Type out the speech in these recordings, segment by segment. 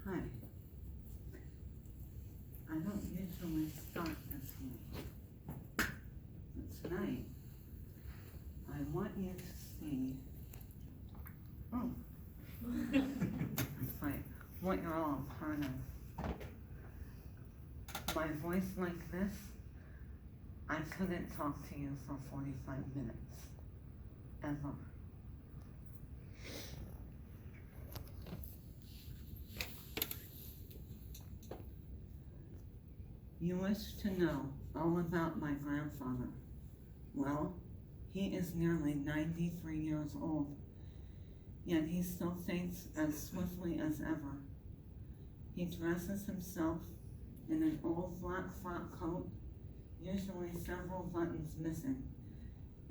Hi. I don't usually start this way, but tonight I want you to see, it's like what you're all a part of. My voice like this, I couldn't talk to you for 45 minutes, ever. You wish to know all about my grandfather. Well, he is nearly 93 years old, yet he still thinks as swiftly as ever. He dresses himself in an old black frock coat, usually several buttons missing.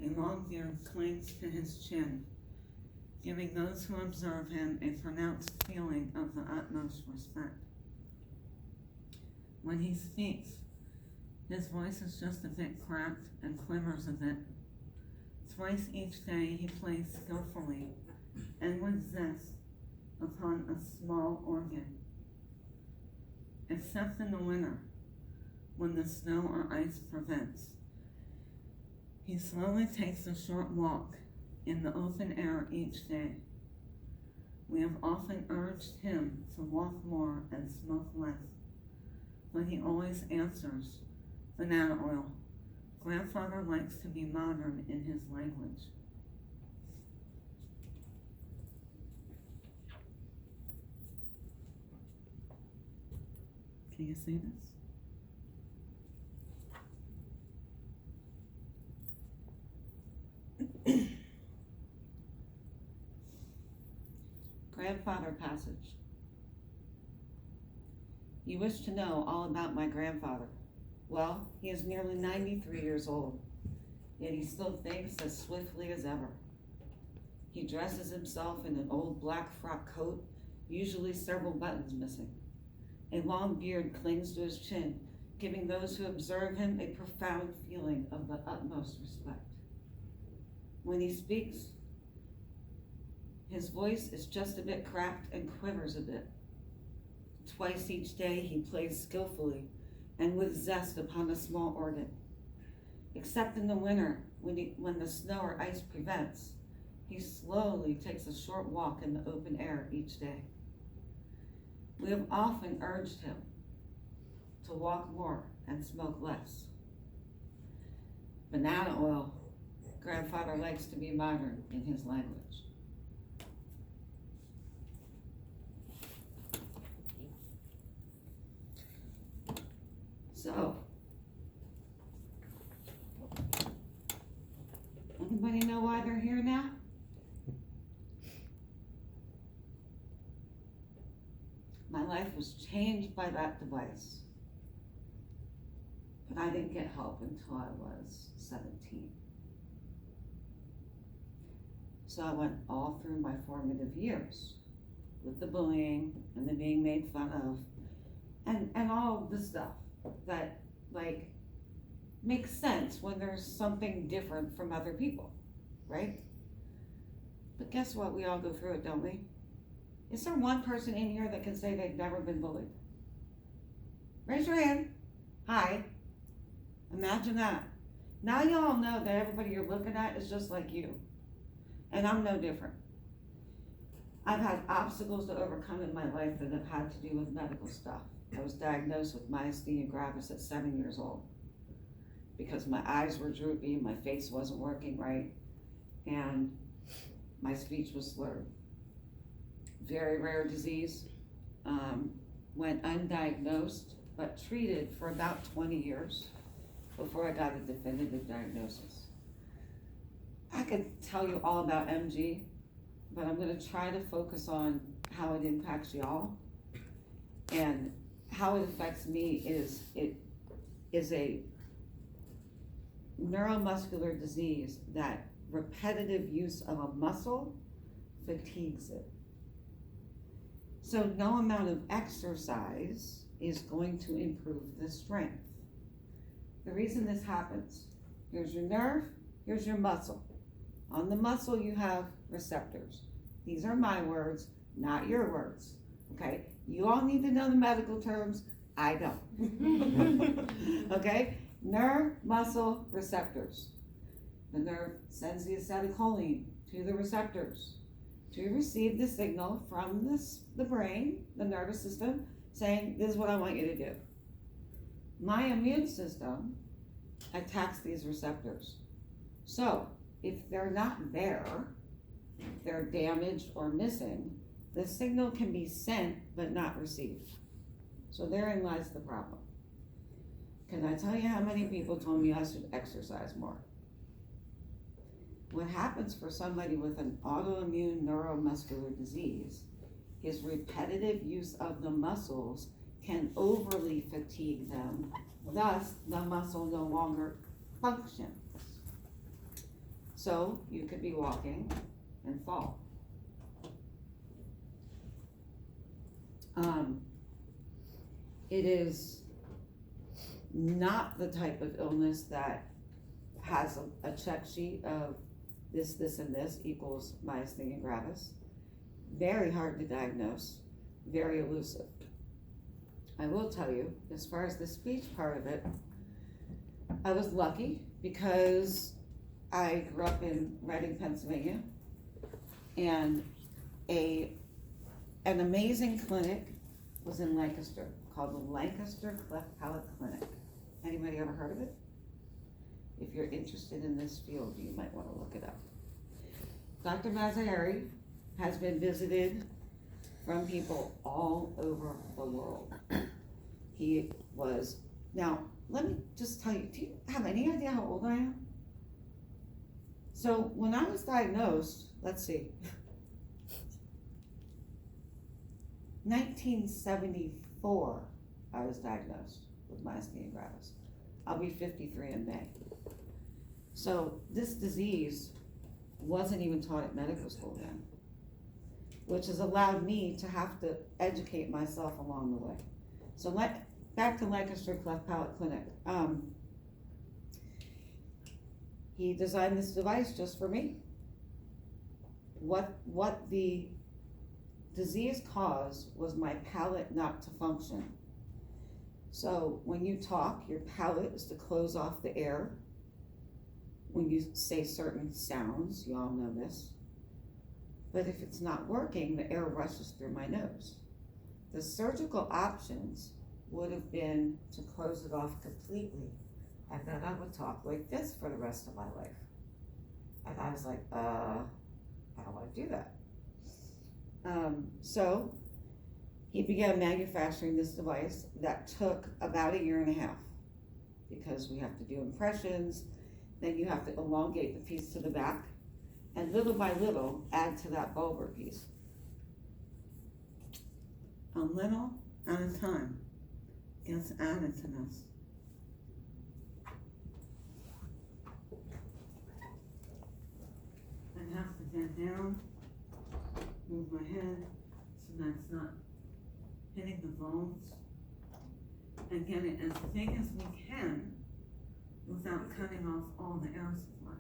A long beard clings to his chin, giving those who observe him a pronounced feeling of the utmost respect. When he speaks, his voice is just a bit cracked and quivers a bit. Twice each day he plays skillfully and with zest upon a small organ. Except in the winter, when the snow or ice prevents, he slowly takes a short walk in the open air each day. We have often urged him to walk more and smoke less, but he always answers, banana oil. Grandfather likes to be modern in his language. Can you see this? Grandfather passage. You wish to know all about my grandfather. Well, he is nearly 93 years old, yet he still thinks as swiftly as ever. He dresses himself in an old black frock coat, usually several buttons missing. A long beard clings to his chin, giving those who observe him a profound feeling of the utmost respect. When he speaks, his voice is just a bit cracked and quivers a bit. Twice each day he plays skillfully and with zest upon a small organ. Except in the winter, when the snow or ice prevents, he slowly takes a short walk in the open air each day. We have often urged him to walk more and smoke less. Banana oil. Grandfather likes to be modern in his language. So, anybody know why they're here now? My life was changed by that device, but I didn't get help until I was 17. So I went all through my formative years with the bullying and the being made fun of and all the stuff that like makes sense when there's something different from other people, right? But guess what? We all go through it, don't we? Is there one person in here that can say they've never been bullied? Raise your hand. Hi. Imagine that. Now you all know that everybody you're looking at is just like you. And I'm no different. I've had obstacles to overcome in my life that have had to do with medical stuff. I was diagnosed with Myasthenia Gravis at 7 years old because my eyes were droopy, my face wasn't working right, and my speech was slurred. Very rare disease. Went undiagnosed, but treated for about 20 years before I got a definitive diagnosis. I could tell you all about MG, but I'm gonna try to focus on how it impacts y'all. And how it affects me is it is a neuromuscular disease that repetitive use of a muscle fatigues it. So no amount of exercise is going to improve the strength. The reason this happens, here's your nerve, here's your muscle. On the muscle you have receptors. These are my words, not your words. okay? You all need to know the medical terms, I don't. Okay? Nerve muscle receptors. The nerve sends the acetylcholine to the receptors to receive the signal from the brain, the nervous system, saying, this is what I want you to do. My immune system attacks these receptors. So, if they're not there, they're damaged or missing, the signal can be sent but not received. So therein lies the problem. Can I tell you how many people told me I should exercise more? What happens for somebody with an autoimmune neuromuscular disease is repetitive use of the muscles can overly fatigue them, thus the muscle no longer functions. So you could be walking and fall. It is not the type of illness that has a check sheet of this, and this equals myasthenia gravis. Very hard to diagnose, very elusive. I will tell you, as far as the speech part of it, I was lucky because I grew up in Reading, Pennsylvania, and an amazing clinic was in Lancaster called the Lancaster Cleft Palate Clinic. Anybody ever heard of it? If you're interested in this field, you might want to look it up. Dr. Mazaheri has been visited from people all over the world. He was, now, let me just tell you, do you have any idea how old I am? So when I was diagnosed, let's see, 1974, I was diagnosed with myasthenia gravis. I'll be 53 in May. So this disease wasn't even taught at medical school then, which has allowed me to have to educate myself along the way. So back to Lancaster Cleft Palate Clinic. He designed this device just for me. What the disease caused was my palate not to function. So when you talk, your palate is to close off the air. When you say certain sounds, you all know this. But if it's not working, the air rushes through my nose. The surgical options would have been to close it off completely, and then I would talk like this for the rest of my life. And I was like, I don't want to do that. So he began manufacturing this device that took about 1.5 years, because we have to do impressions, then you have to elongate the piece to the back, and little by little add to that bulbar piece. A little at a time gets added to this. I have to get down, move my head so that's not hitting the bones, and get it as big as we can without cutting off all the air supply.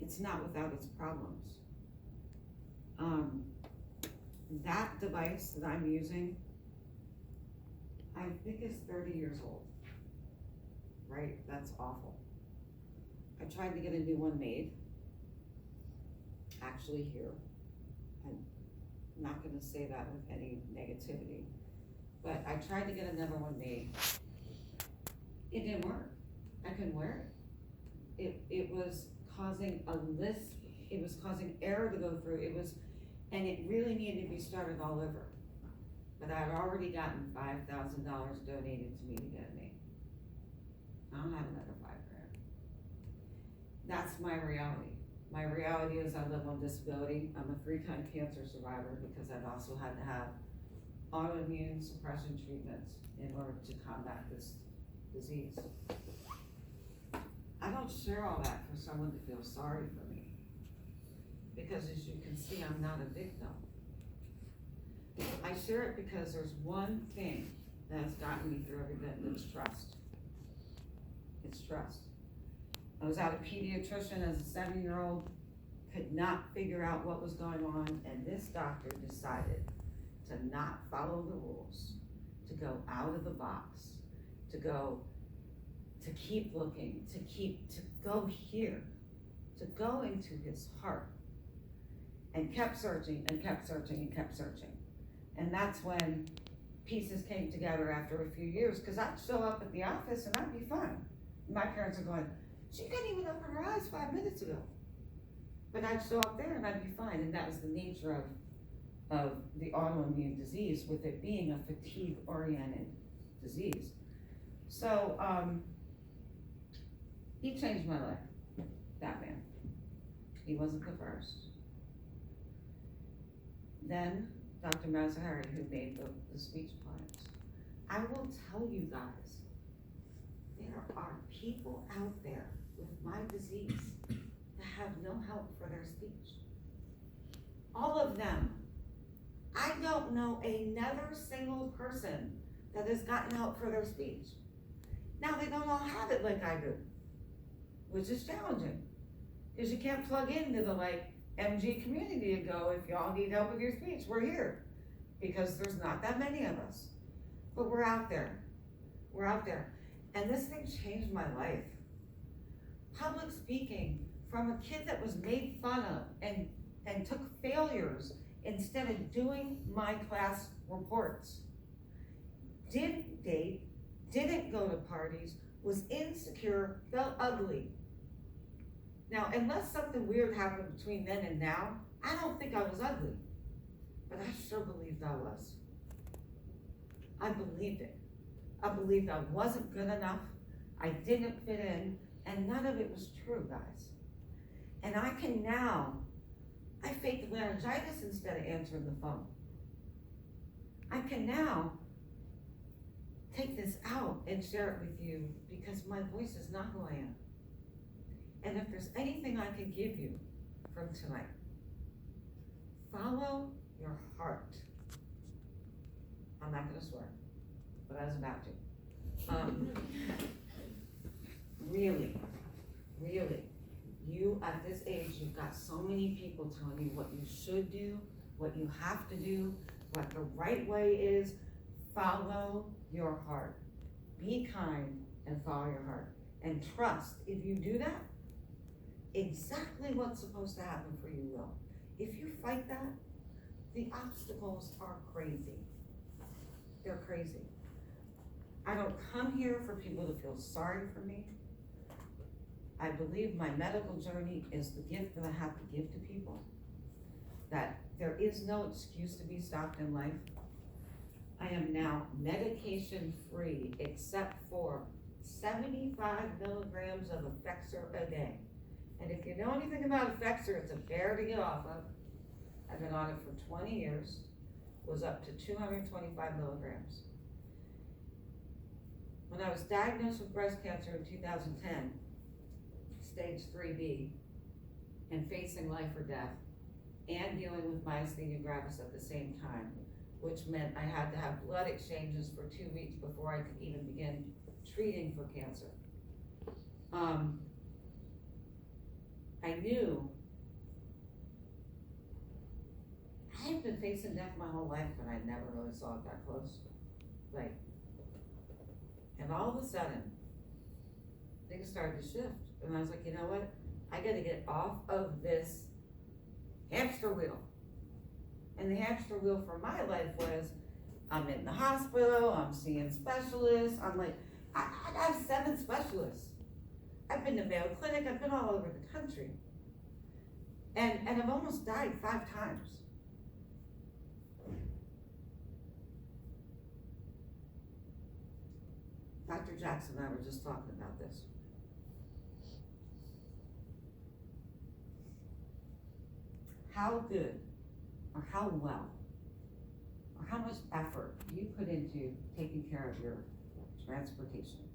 It's not without its problems. That device that I'm using, I think is 30 years old, right? That's awful. I tried to get a new one made, actually here. I'm not gonna say that with any negativity, but I tried to get another one made. It didn't work. I couldn't wear it. It was causing a lisp. It was causing air to go through. And it really needed to be started all over. But I had already gotten $5,000 donated to me to get it made. I don't have another $5,000. That's my reality. My reality is I live on disability. I'm a 3-time cancer survivor because I've also had to have autoimmune suppression treatments in order to combat this disease. I don't share all that for someone to feel sorry for me, because as you can see, I'm not a victim. I share it because there's one thing that has gotten me through every bit, and it's trust. It's trust. I was at a pediatrician as a 7-year-old, could not figure out what was going on, and this doctor decided to not follow the rules, to go out of the box, to keep looking, to go here, to go into his heart, and kept searching and kept searching and kept searching. And that's when pieces came together after a few years, because I'd show up at the office and I'd be fine. My parents are going, she couldn't even open her eyes 5 minutes ago. But I'd show up there and I'd be fine. And that was the nature of the autoimmune disease, with it being a fatigue-oriented disease. So he changed my life, that man. He wasn't the first. Then Dr. Mazahari, who made the speech plans. I will tell you guys, there are people out there with my disease that have no help for their speech. All of them. I don't know another single person that has gotten help for their speech. Now, they don't all have it like I do, which is challenging, because you can't plug into the MG community and go, if y'all need help with your speech, we're here, because there's not that many of us. But we're out there. We're out there. And this thing changed my life. Public speaking, from a kid that was made fun of and took failures instead of doing my class reports. Didn't date, didn't go to parties, was insecure, felt ugly. Now, unless something weird happened between then and now, I don't think I was ugly. But I sure believed I was. I believed it. I believed I wasn't good enough, I didn't fit in, and none of it was true, guys. And I can now, I faked laryngitis instead of answering the phone. I can now take this out and share it with you, because my voice is not who I am. And if there's anything I can give you from tonight, follow your heart. I'm not gonna swear, but I was about to. Really, you at this age, you've got so many people telling you what you should do, what you have to do, what the right way is. Follow your heart. Be kind and follow your heart. And trust, if you do that, exactly what's supposed to happen for you will. If you fight that, the obstacles are crazy. They're crazy. I don't come here for people to feel sorry for me. I believe my medical journey is the gift that I have to give to people, that there is no excuse to be stopped in life. I am now medication free, except for 75 milligrams of Effexor a day. And if you know anything about Effexor, it's a bear to get off of. I've been on it for 20 years, was up to 225 milligrams. When I was diagnosed with breast cancer in 2010, stage 3B, and facing life or death, and dealing with Myasthenia Gravis at the same time, which meant I had to have blood exchanges for 2 weeks before I could even begin treating for cancer. I knew I had been facing death my whole life, but I never really saw it that close. And all of a sudden, things started to shift. And I was like, you know what? I gotta get off of this hamster wheel. And the hamster wheel for my life was, I'm in the hospital, I'm seeing specialists, I have 7 specialists. I've been to Mayo Clinic, I've been all over the country. And I've almost died 5 times. Dr. Jackson and I were just talking about this. How good, or how well, or how much effort do you put into taking care of your transportation?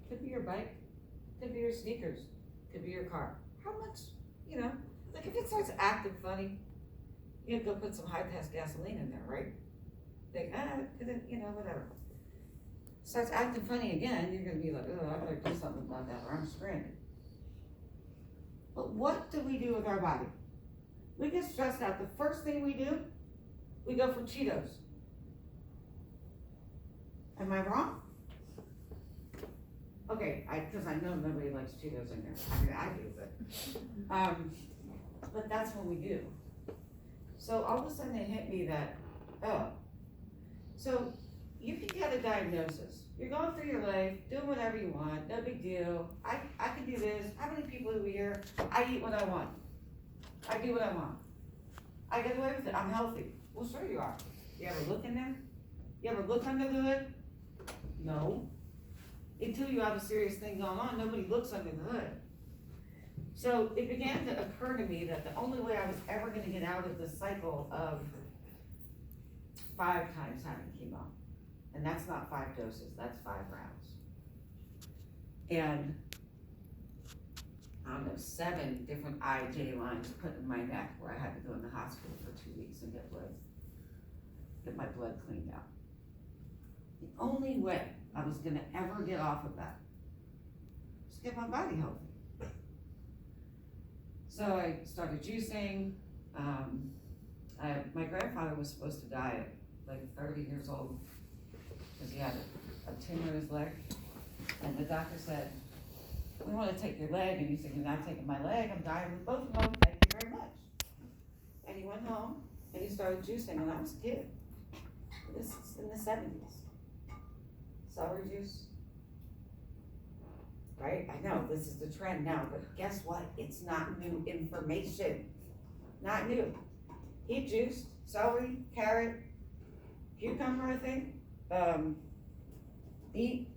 Could be your bike, could be your sneakers, could be your car. How much, if it starts acting funny, you have to go put some high-test gasoline in there, right? Whatever. Starts acting funny again, you're gonna be like, oh, I better do something about that, or I'm stranded. But what do we do with our body? We get stressed out. The first thing we do, we go for Cheetos. Am I wrong? Okay, because I know nobody likes Cheetos in here. I mean, I do, but that's what we do. So all of a sudden it hit me that, oh, so you can get a diagnosis. You're going through your life, doing whatever you want, no big deal. I can do this. How many people do we hear? I eat what I want. I do what I want. I get away with it. I'm healthy. Well, sure you are. You ever look in there? You ever look under the hood? No. Until you have a serious thing going on, nobody looks under the hood. So it began to occur to me that the only way I was ever going to get out of this cycle of 5 times having chemo, and that's not 5 doses, that's 5 rounds. And I don't know, 7 different IJ lines put in my neck where I had to go in the hospital for 2 weeks and get my blood cleaned out. The only way I was gonna ever get off of that was to get my body healthy. So I started juicing. My grandfather was supposed to die at like 30 years old because he had a tumor in his leg. And the doctor said, we want to take your leg. And he said, you're not taking my leg. I'm dying with both of them. Thank you very much. And he went home and he started juicing when I was a kid. This is in the 70s. Celery juice. Right? I know this is the trend now, but guess what? It's not new information. Not new. He juiced celery, carrot, cucumber, I think. Beet,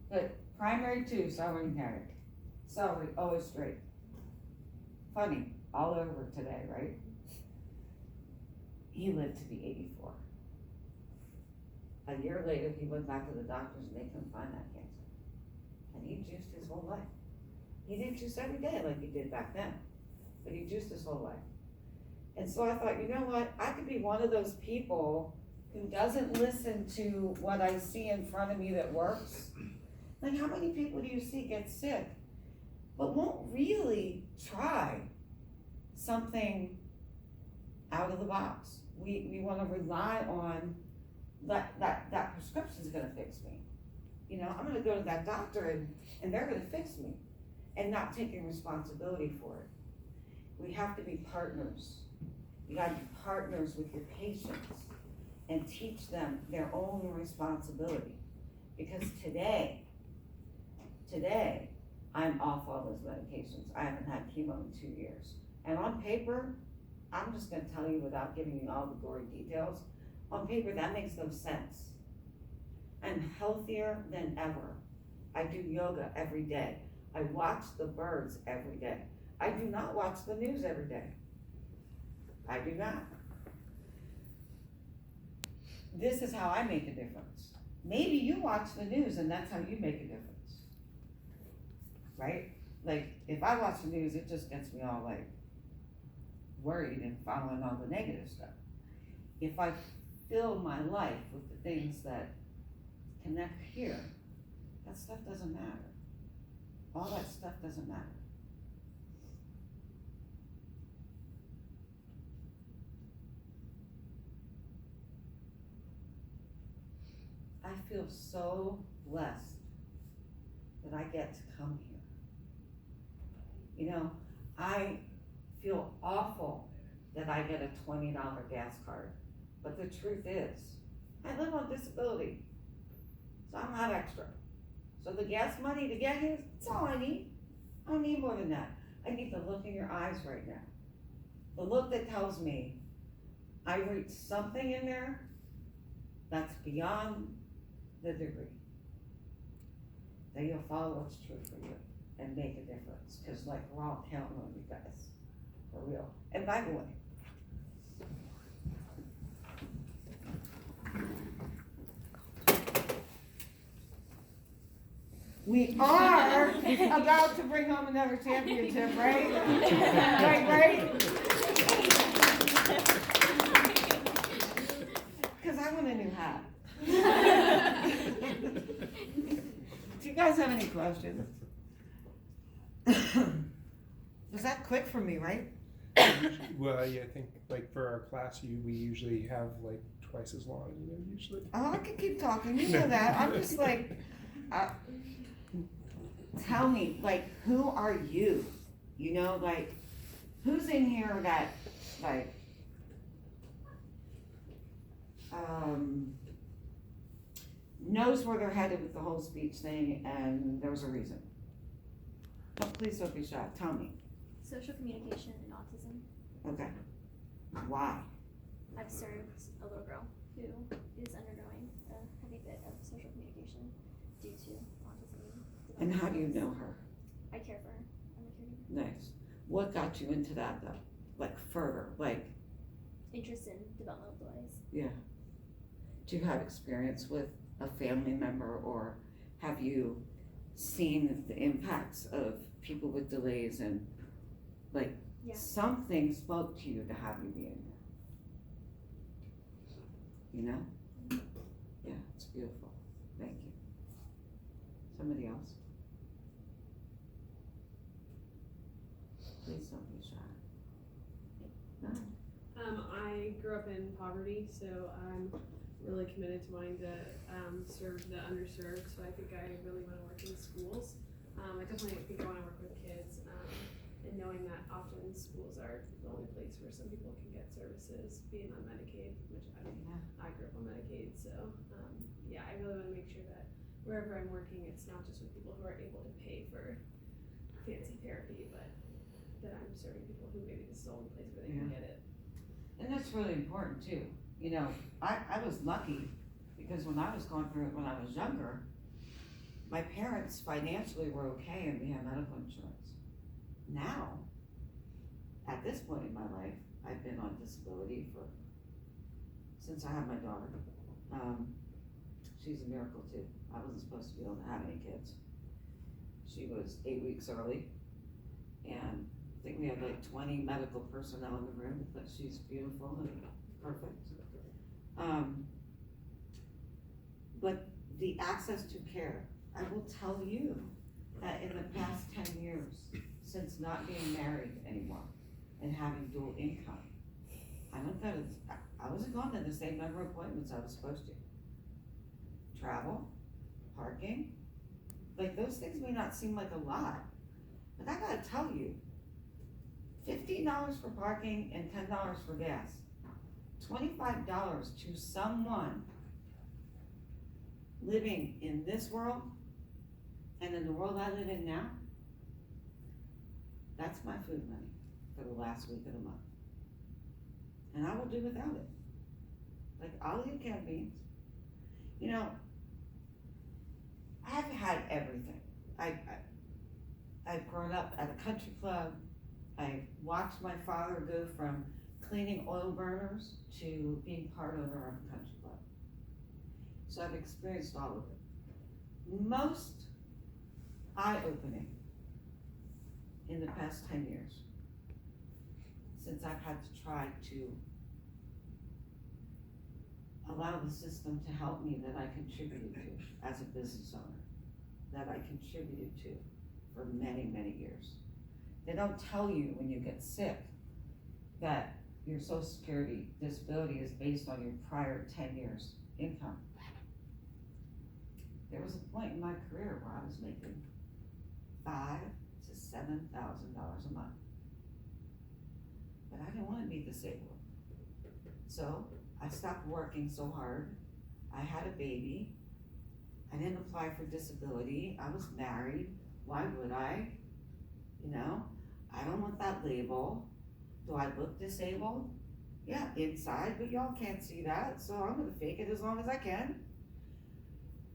but primary 2, celery and carrot. Celery, always straight. Funny, all over today, right? He lived to be 84. A year later, he went back to the doctors and they couldn't find that cancer. And he juiced his whole life. He didn't juice every day like he did back then, but he juiced his whole life. And so I thought, you know what? I could be one of those people who doesn't listen to what I see in front of me that works. Like, how many people do you see get sick, but won't really try something out of the box? We want to rely on that prescription's gonna fix me. You know, I'm gonna go to that doctor and they're gonna fix me, and not taking responsibility for it. We have to be partners. You gotta be partners with your patients and teach them their own responsibility. Because today, I'm off all those medications. I haven't had chemo in 2 years. And on paper, I'm just gonna tell you without giving you all the gory details, on paper, that makes no sense. I'm healthier than ever. I do yoga every day. I watch the birds every day. I do not watch the news every day. I do not. This is how I make a difference. Maybe you watch the news and that's how you make a difference. Right? Like, if I watch the news, it just gets me all like worried and following all the negative stuff. If I fill my life with the things that connect here, that stuff doesn't matter. All that stuff doesn't matter. I feel so blessed that I get to come here. You know, I feel awful that I get a $20 gas card. But the truth is, I live on disability, so I'm not extra. So the gas money to get here, that's all I need. I don't need more than that. I need the look in your eyes right now. The look that tells me I reached something in there that's beyond the degree. That you'll follow what's true for you and make a difference. Because like we're all counting on you guys, for real. And by the way, we are about to bring home another championship, right? Right? Because I want a new hat. Do you guys have any questions? Does that quick for me, right? Well, yeah, I think like for our class, we usually have like twice as long, usually. Oh, I can keep talking, you know that, I'm just like, tell me, like, who are you? You know, like, who's in here that, like, knows where they're headed with the whole speech thing and there's a reason? Oh, please don't be shy, tell me. Social communication and autism. Okay. Why? I've served a little girl who is undergoing a heavy bit of social communication due to autism. And how do you know her? I care for her. I'm a caregiver. Nice. What got you into that though? Like further, like, Interest in developmental delays. yeah. Do you have experience with a family member or have you seen the impacts of people with delays and like Yeah. something spoke to you to have you be in there? You know? Yeah, it's beautiful. Thank you. Somebody else? Please don't be shy. No. I grew up in poverty, so I'm really committed to wanting to serve the underserved. So I think I really want to work in schools. I definitely think I want to work with kids, and knowing that often schools are the only place where some people can get services, being on Medicaid, which I grew up on Medicaid. So yeah, I really want to make sure that wherever I'm working, it's not just with people who are able to pay for fancy therapy, but that I'm serving people who maybe this is the only place where they can get it. And that's really important too. You know, I was lucky because when I was going through it when I was younger, my parents financially were okay and we had medical insurance. Now, at this point in my life, I've been on disability since I had my daughter. She's a miracle too. I wasn't supposed to be able to have any kids. She was 8 weeks early, and I think we had like 20 medical personnel in the room, but she's beautiful and perfect. But the access to care, I will tell you that in the past 10 years, since not being married anymore and having dual income, I wasn't going to the same number of appointments I was supposed to. Travel, parking, like those things may not seem like a lot, but I gotta tell you, $15 for parking and $10 for gas, $25 to someone living in this world and in the world I live in now, that's my food money for the last week of the month. And I will do without it. Like, I'll eat canned beans. You know, I've had everything. I've grown up at a country club. I watched my father go from cleaning oil burners to being part owner of a country club. So I've experienced all of it. Most eye-opening in the past 10 years, since I've had to try to allow the system to help me that I contributed to as a business owner, that I contributed to for many, many years. They don't tell you when you get sick that your Social Security disability is based on your prior 10 years income. There was a point in my career where I was making $5,000 to $7,000 a month. But I didn't want to be disabled. So I stopped working so hard. I had a baby. I didn't apply for disability. I was married. Why would I? You know, I don't want that label. Do I look disabled? Yeah, inside, but y'all can't see that, so I'm gonna fake it as long as I can.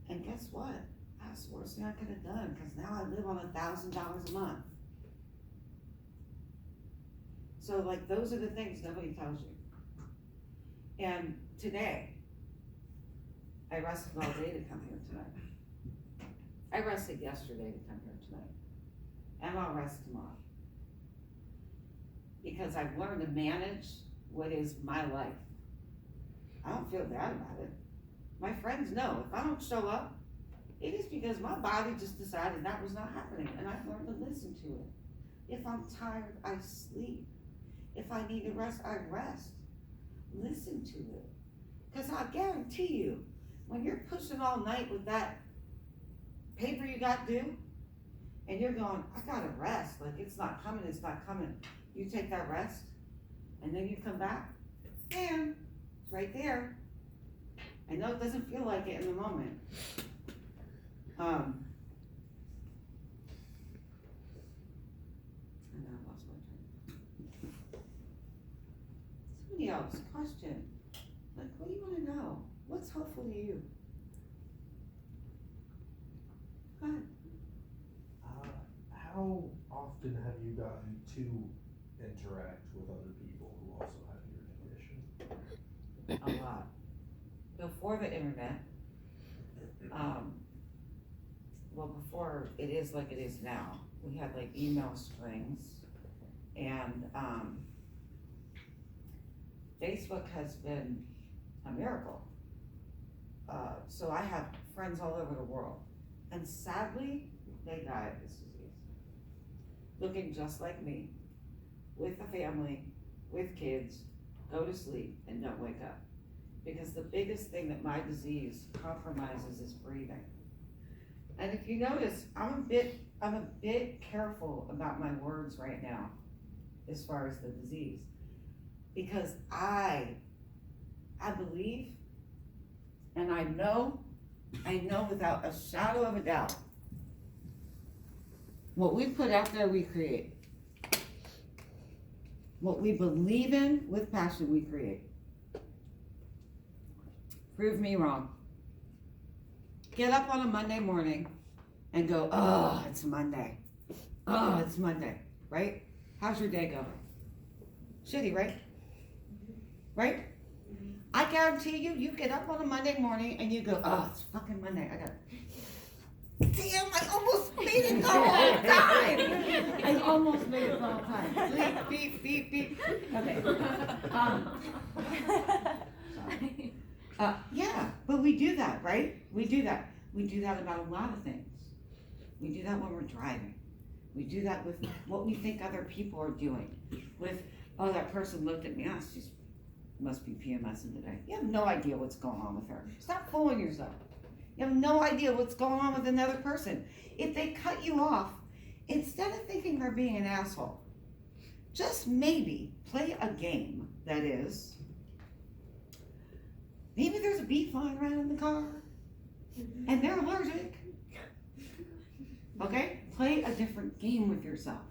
And guess what? That's the worst thing I could have done, because now I live on $1,000 a month. So like, those are the things nobody tells you. And today, I rested all day to come here tonight. I rested yesterday to come here tonight. And I'll rest tomorrow. Because I've learned to manage what is my life. I don't feel bad about it. My friends know, if I don't show up, it is because my body just decided that was not happening, and I've learned to listen to it. If I'm tired, I sleep. If I need to rest, I rest. Listen to it. Because I guarantee you, when you're pushing all night with that paper you got due, and you're going, I gotta rest, like it's not coming, you take that rest, and then you come back, and it's right there. I know it doesn't feel like it in the moment. I know I lost my train. Somebody else, question. Like, what do you want to know? What's helpful to you? Go ahead. How often have you gotten to interact with other people who also have your condition? A lot. Before the internet, well, before it is like it is now, we had like email strings, and Facebook has been a miracle. So I have friends all over the world, and sadly, they die of this disease. Looking just like me, with a family, with kids, go to sleep and don't wake up. Because the biggest thing that my disease compromises is breathing. And if you notice, I'm a bit careful about my words right now, as far as the disease. Because I believe, and I know without a shadow of a doubt, what we put out there, we create. What we believe in with passion, we create. Prove me wrong. Get up on a Monday morning and go, oh, it's Monday. Oh, it's Monday, right? How's your day going? Shitty, right? Right? I guarantee you, you get up on a Monday morning and you go, oh, it's fucking Monday. I got damn, I almost made it the whole time. I almost made it the whole time. Beep, beep, beep, beep. Okay. Yeah, but we do that, right? We do that. We do that about a lot of things. We do that when we're driving. We do that with what we think other people are doing. With, oh, that person looked at me, oh, she must be PMSing today. You have no idea what's going on with her. Stop fooling yourself. You have no idea what's going on with another person. If they cut you off, instead of thinking they're being an asshole, just maybe play a game that is, maybe there's a bee flying around in the car and they're allergic. Okay? Play a different game with yourself.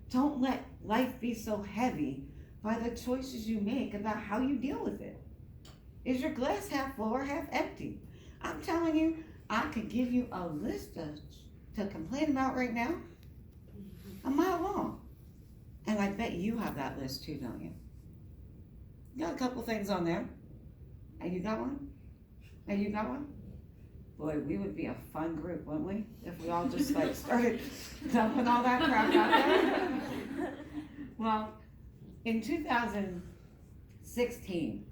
Don't let life be so heavy by the choices you make about how you deal with it. Is your glass half full or half empty? I'm telling you, I could give you a list to complain about right now, a mile long. And I bet you have that list too, don't you? You got a couple things on there. And you got one? And you got one? Boy, we would be a fun group, wouldn't we? If we all just like started dumping all that crap out there. Well, in 2015,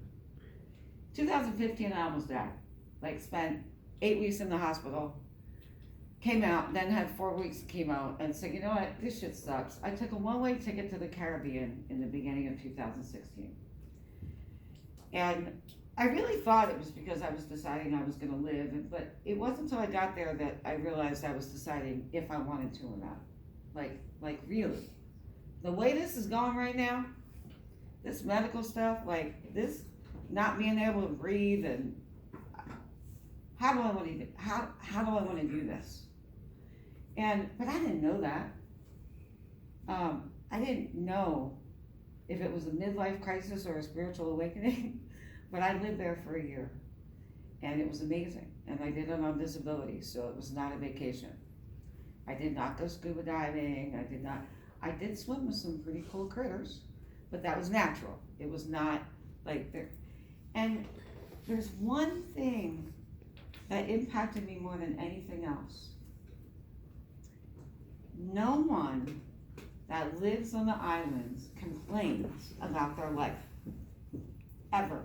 I almost died. Like spent 8 weeks in the hospital, came out, then had 4 weeks of chemo, and said, you know what, this shit sucks. I took a one-way ticket to the Caribbean in the beginning of 2016. And I really thought it was because I was deciding I was gonna live, but it wasn't until I got there that I realized I was deciding if I wanted to or not. Like really. The way this is going right now, this medical stuff, like this not being able to breathe, and how do I want to how do I want to do this? But I didn't know that. I didn't know if it was a midlife crisis or a spiritual awakening, but I lived there for a year, and it was amazing. And I did it on disability, so it was not a vacation. I did not go scuba diving. I did swim with some pretty cool critters, but that was natural. It was not like there. And there's one thing that impacted me more than anything else. No one that lives on the islands complains about their life, ever.